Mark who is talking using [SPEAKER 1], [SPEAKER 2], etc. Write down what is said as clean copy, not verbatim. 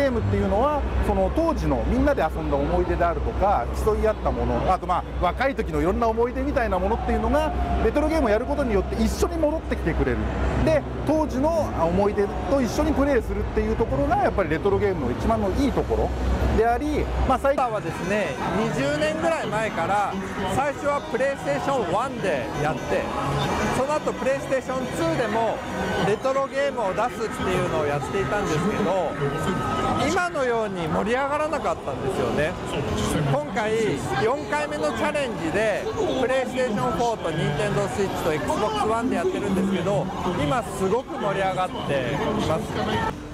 [SPEAKER 1] ームっていうのはその当時のみんなで遊んだ思い出であるとか競い合ったもの、あと若い時のいろんな思い出みたいなものっていうのがレトロゲームをやることによって一緒に戻ってきてくれる。で当時の思い出と一緒にプレイするっていうところがやっぱりレトロゲームの一番のいいところであり、
[SPEAKER 2] 最近はですね20年ぐらい前から最初はプレイステーション1でやって、その後プレイステーション2でもレトロゲームを出すっていうのをやっていたんですけど、今のように盛り上がらなかったんですよね。今回4回目のチャレンジでプレイステーション4と Nintendo Switch と Xbox One でやってるんですけど、今すごく盛り上がっています。